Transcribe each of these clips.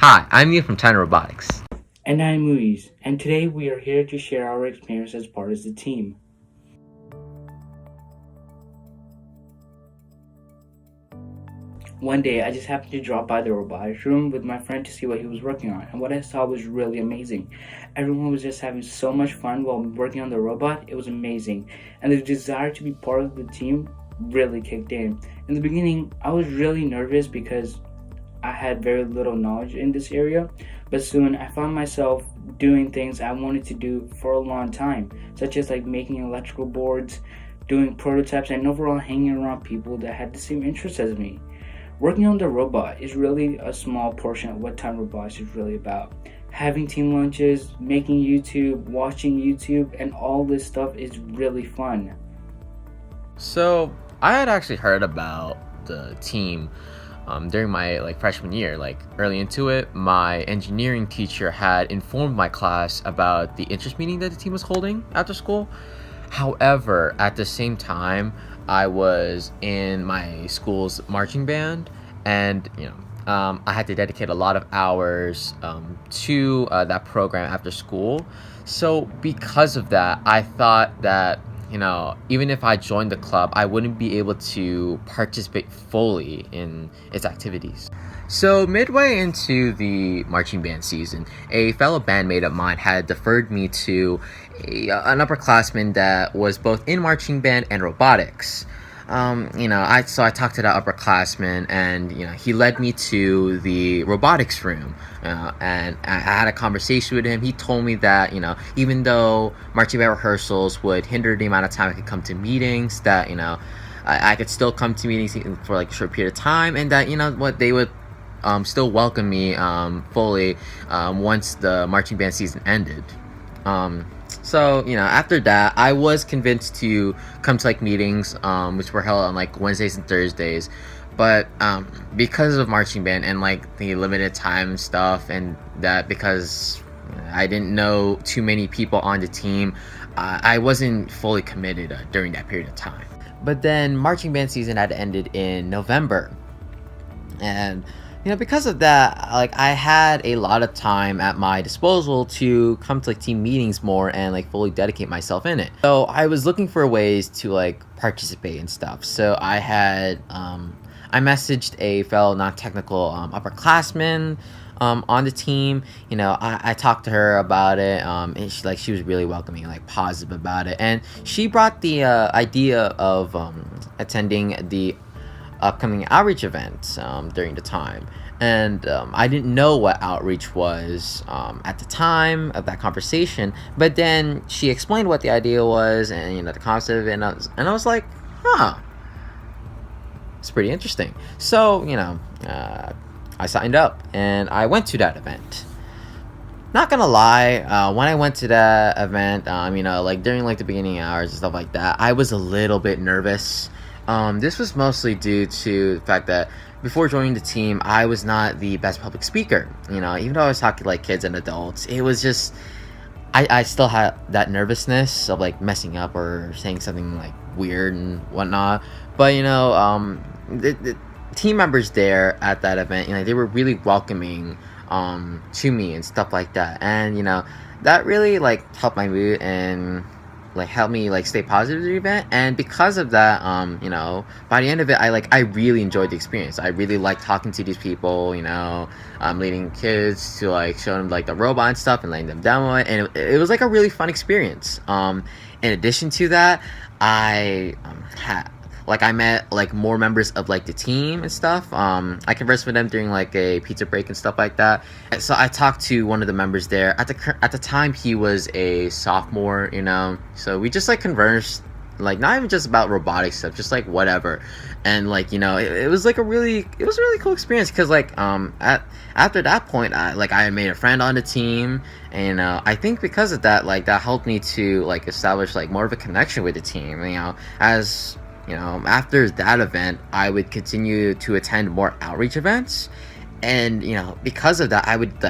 Hi, I'm Neil from China Robotics. And I'm Mueez, and today we are here to share our experience as part of the team. One day, I just happened to drop by the robotics room with my friend to see what he was working on, and what I saw was really amazing. Everyone was just having so much fun while working on the robot. It was amazing, and the desire to be part of the team really kicked in. In the beginning, I was really nervous because I had very little knowledge in this area, but soon I found myself doing things I wanted to do for a long time, such as like making electrical boards, doing prototypes, and overall hanging around people that had the same interests as me. Working on the robot is really a small portion of what Time Robotics is really about. Having team lunches, making YouTube, watching YouTube, and all this stuff is really fun. So, I had actually heard about the team during my freshman year. Early into it, my engineering teacher had informed my class about the interest meeting that the team was holding after school. However, at the same time, I was in my school's marching band, and I had to dedicate a lot of hours to that program after school. So because of that, I thought that even if I joined the club, I wouldn't be able to participate fully in its activities. So midway into the marching band season, a fellow bandmate of mine had deferred me to an upperclassman that was both in marching band and robotics. I talked to that upperclassman, and he led me to the robotics room, and I had a conversation with him. He told me that even though marching band rehearsals would hinder the amount of time I could come to meetings, that I could still come to meetings for like a short period of time, and that they would still welcome me fully once the marching band season ended. So after that, I was convinced to come to meetings, which were held on Wednesdays and Thursdays. But because of marching band and the limited time stuff, and that because I didn't know too many people on the team, I wasn't fully committed during that period of time. But then marching band season had ended in November, and because of that, I had a lot of time at my disposal to come to team meetings more and fully dedicate myself in it. So I was looking for ways to participate and stuff. So I messaged a fellow non-technical upperclassman on the team. I talked to her about it, and she was really welcoming, positive about it, and she brought the idea of attending the upcoming outreach event during the time. And I didn't know what outreach was at the time of that conversation, but then she explained what the idea was, and the concept, and I was like, it's pretty interesting. So I signed up and I went to that event. Not gonna lie, when I went to that event, during the beginning hours and stuff like that, I was a little bit nervous. This was mostly due to the fact that before joining the team, I was not the best public speaker. Even though I was talking to kids and adults, it was just I still had that nervousness of messing up or saying something weird and whatnot. But the team members there at that event, they were really welcoming to me and stuff like that, and that really helped my mood and helped me stay positive to the event. And because of that, by the end of it, I really enjoyed the experience. I really liked talking to these people, leading kids to show them the robot and stuff and letting them demo it, and it was a really fun experience. In addition to that, I had I met more members of the team and stuff. I conversed with them during a pizza break and stuff like that. So I talked to one of the members there. At the time, he was a sophomore. So we just conversed, not even just about robotics stuff, just whatever. And it was a really cool experience, because after that point, I made a friend on the team, and I think because of that, that helped me to establish more of a connection with the team. As after that event, I would continue to attend more outreach events, and because of that,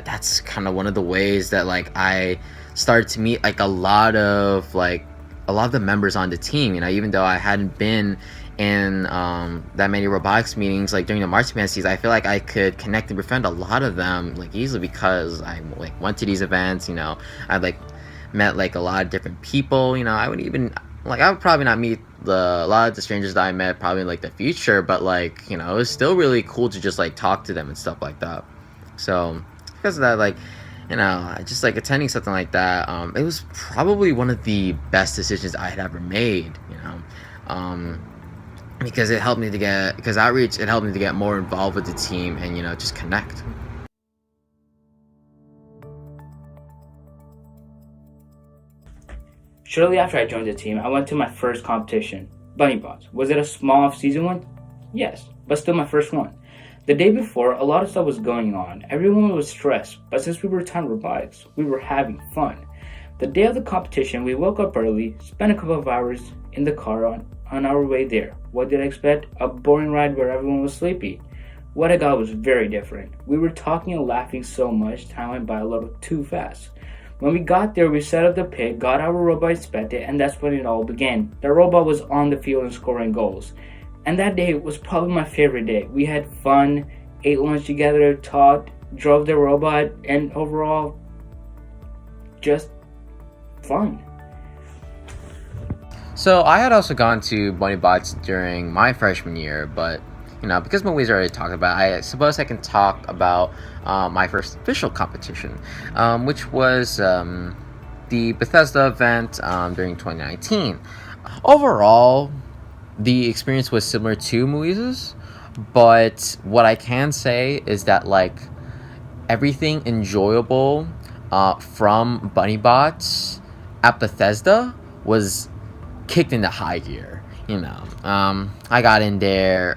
that's kind of one of the ways that I started to meet a lot of the members on the team. Even though I hadn't been in that many robotics meetings, like during the marching band season, I feel like I could connect and befriend a lot of them like easily because I like went to these events. I like met like a lot of different people. I would even like I would probably not meet a lot of the strangers that I met probably in like the future, but like it was still really cool to just like talk to them and stuff like that. So because of that, like just like attending something like that, it was probably one of the best decisions I had ever made. Um, because it helped me to get because outreach it helped me to get more involved with the team and just connect. Shortly after I joined the team, I went to my first competition, Bunny Bots. Was it a small off-season one? Yes, but still my first one. The day before, a lot of stuff was going on. Everyone was stressed, but since we were time robotics, we were having fun. The day of the competition, we woke up early, spent a couple of hours in the car on our way there. What did I expect? A boring ride where everyone was sleepy. What I got was very different. We were talking and laughing so much, time went by a little too fast. When we got there, we set up the pit, got our robot inspected, and that's when it all began. The robot was on the field and scoring goals. And that day was probably my favorite day. We had fun, ate lunch together, talked, drove the robot, and overall, just fun. So I had also gone to Bunny Bots during my freshman year, but because Mueez already talked about it, I suppose I can talk about my first official competition, which was the Bethesda event during 2019. Overall, the experience was similar to Mueez's, but what I can say is that like everything enjoyable from Bunny Bots at Bethesda was kicked into high gear. I got in there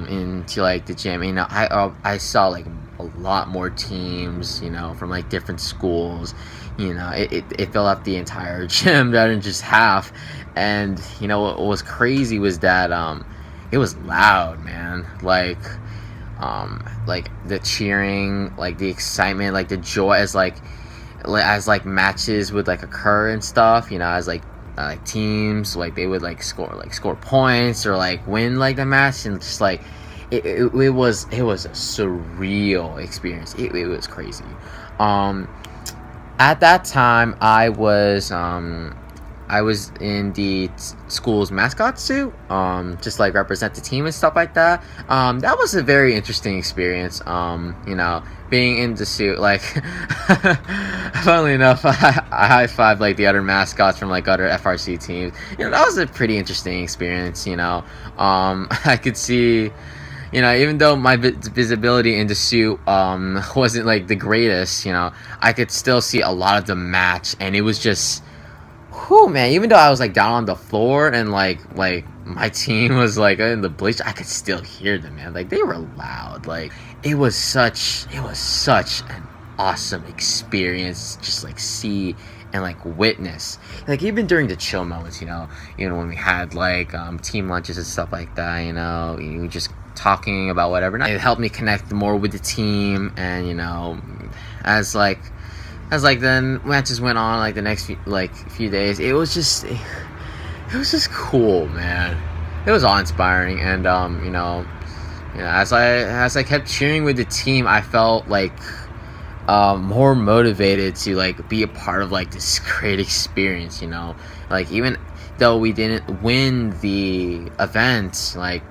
into like the gym. I saw like a lot more teams. From like different schools. It filled up the entire gym rather than just half. And what was crazy was that it was loud, man. Like the cheering, like the excitement, like the joy as matches would like occur and stuff. As like teams like they would like score points or like win like the match, and just like it was a surreal experience. It was crazy. At that time I was in the school's mascot suit, just like represent the team and stuff like that. That was a very interesting experience. Being in the suit, like, funnily enough, I high fived like the other mascots from like other FRC teams. That was a pretty interesting experience. I could see, even though my visibility in the suit wasn't like the greatest, I could still see a lot of the match, and it was just. Whew, man, even though I was like down on the floor and like my team was like in the bleachers, I could still hear them, man. Like they were loud. Like it was such an awesome experience, just like see and like witness. Like even during the chill moments, when we had like team lunches and stuff like that, you just talking about whatever. And it helped me connect more with the team, and as then matches went on, like the next few days, it was just cool, man. It was awe-inspiring, and as I kept cheering with the team, I felt like more motivated to like be a part of like this great experience. Like even though we didn't win the event, like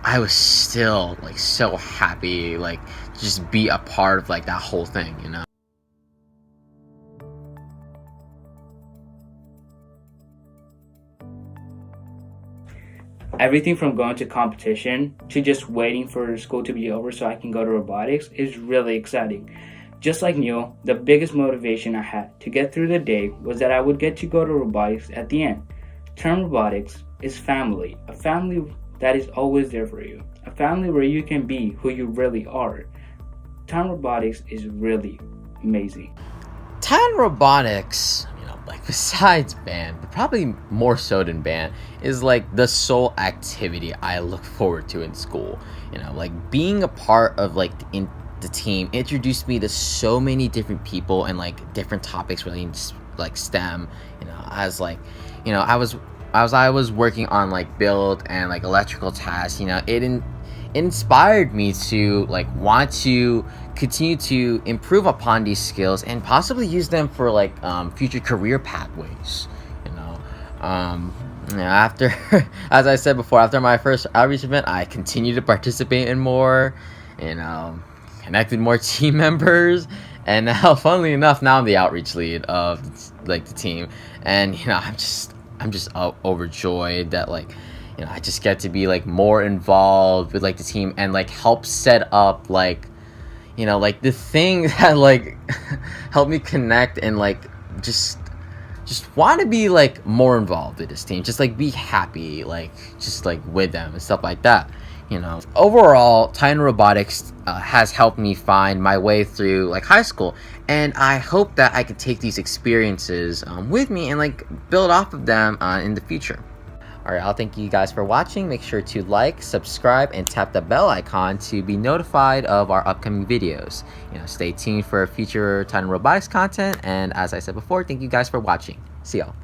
I was still like so happy, like just be a part of like that whole thing. Everything from going to competition to just waiting for school to be over so I can go to robotics is really exciting. Just like Neil, the biggest motivation I had to get through the day was that I would get to go to robotics at the end. Term robotics is family, a family that is always there for you, a family where you can be who you really are. Term robotics is really amazing. Time robotics, like besides band, but probably more so than band, is like the sole activity I look forward to in school. Like being a part of like in the team introduced me to so many different people and like different topics relating to like STEM. As like I was as I was working on like build and like electrical tasks, it inspired me to like want to continue to improve upon these skills and possibly use them for like future career pathways. You know, after as I said before, after my first outreach event, I continued to participate in more, and connected more team members. And now, funnily enough, now I'm the outreach lead of like the team, and I'm just overjoyed that like I just get to be like more involved with like the team and like help set up like like the thing that like helped me connect and like just want to be like more involved with this team, just like be happy like just like with them and stuff like that. Overall, Titan Robotics has helped me find my way through like high school, and I hope that I could take these experiences with me and like build off of them in the future. All right, I'll thank you guys for watching. Make sure to like, subscribe, and tap the bell icon to be notified of our upcoming videos. Stay tuned for future Titan Robotics content, and as I said before, thank you guys for watching. See y'all.